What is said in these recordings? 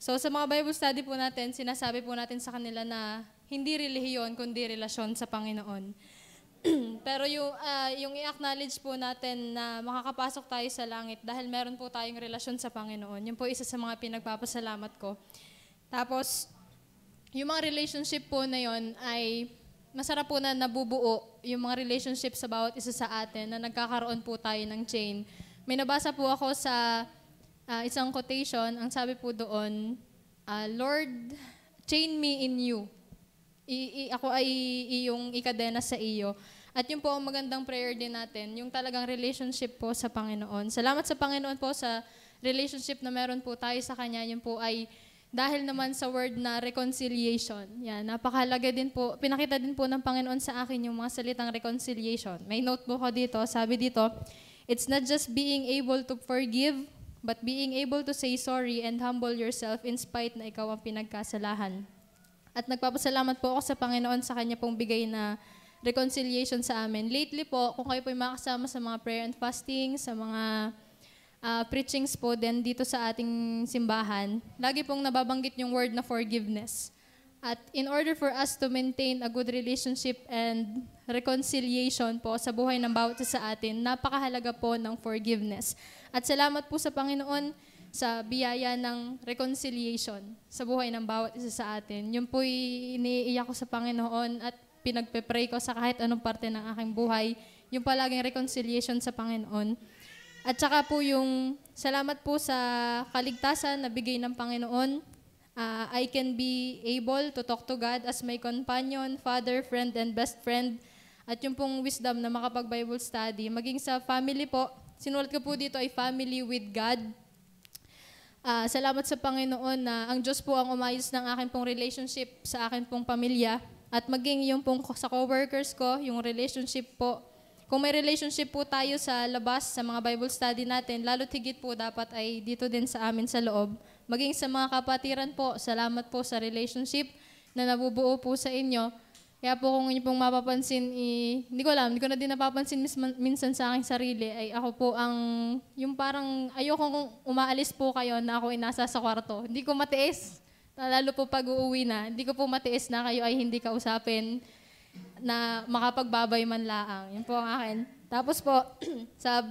So sa mga Bible study po natin, sinasabi po natin sa kanila na hindi relihiyon, kundi relasyon sa Panginoon. Pero yung i-acknowledge po natin na makakapasok tayo sa langit dahil meron po tayong relasyon sa Panginoon. Yun po isa sa mga pinagpapasalamat ko. Tapos, yung mga relationship po na yon ay masarap po na nabubuo yung mga relationship sa bawat isa sa atin na nagkakaroon po tayo ng chain. May nabasa po ako sa isang quotation, ang sabi po doon, Lord, chain me in you. Ako ay iyong ikadena sa iyo. At yun po ang magandang prayer din natin, yung talagang relationship po sa Panginoon. Salamat sa Panginoon po sa relationship na meron po tayo sa Kanya. Yun po ay dahil naman sa word na reconciliation. Yan, napakahalaga din po. Pinakita din po ng Panginoon sa akin yung mga salitang reconciliation. May notebook ko dito. Sabi dito, it's not just being able to forgive, but being able to say sorry and humble yourself in spite na ikaw ang pinagkasalahan. At nagpapasalamat po ako sa Panginoon sa Kanya pong bigay na reconciliation sa amin. Lately po, kung kayo po makasama sa mga prayer and fasting, sa mga preachings po din dito sa ating simbahan, lagi pong nababanggit yung word na forgiveness. At in order for us to maintain a good relationship and reconciliation po sa buhay ng bawat isa sa atin, napakahalaga po ng forgiveness. At salamat po sa Panginoon sa biyaya ng reconciliation sa buhay ng bawat isa sa atin. Yun po iniiyak ko sa Panginoon at pinagpe-pray ko sa kahit anong parte ng aking buhay, yung palaging reconciliation sa Panginoon. At saka po yung salamat po sa kaligtasan na bigay ng Panginoon. I can be able to talk to God as my companion, father, friend, and best friend. At yung pong wisdom na makapag-Bible study, maging sa family po, sinulat ko po dito ay family with God. Salamat sa Panginoon na ang Diyos po ang umayos ng akin pong relationship sa akin pong pamilya at maging yung pong sa coworkers ko, yung relationship po. Kung may relationship po tayo sa labas, sa mga Bible study natin, lalo't higit po dapat ay dito din sa amin sa loob. Maging sa mga kapatiran po, salamat po sa relationship na nabubuo po sa inyo. Kaya po kung inyo pong mapapansin, hindi ko na din napapansin minsan sa aking sarili, ay ako po ang, yung parang, ayokong umaalis po kayo na ako inasa sa kwarto. Hindi ko matiis, lalo po pag uuwi na, hindi ko po matiis na kayo ay hindi kausapin na makapagbabay man laang. Yan po ang akin. Tapos po, sa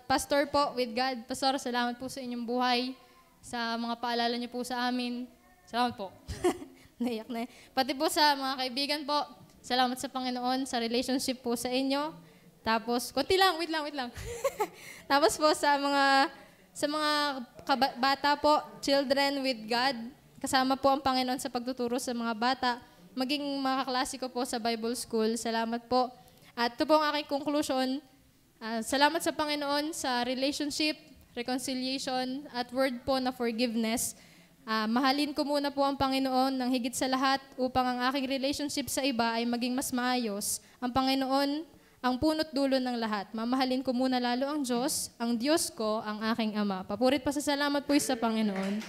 pastor po with God, Pastor, salamat po sa inyong buhay, sa mga paalala niyo po sa amin. Salamat po. Naiyak na. Pati po sa mga kaibigan po, salamat sa Panginoon, sa relationship po sa inyo. Tapos, konti lang, wait lang. Tapos po sa mga bata po, children with God, kasama po ang Panginoon sa pagtuturo sa mga bata, maging mga kaklase ko po sa Bible School, salamat po. At ito po ang aking conclusion, salamat sa Panginoon sa relationship, reconciliation, at word po na forgiveness. Mahalin ko muna po ang Panginoon ng higit sa lahat upang ang aking relationship sa iba ay maging mas maayos. Ang Panginoon, ang punot dulo ng lahat. Mamahalin ko muna lalo ang Diyos ko, ang aking Ama. Papurit pasasalamat po sa Panginoon.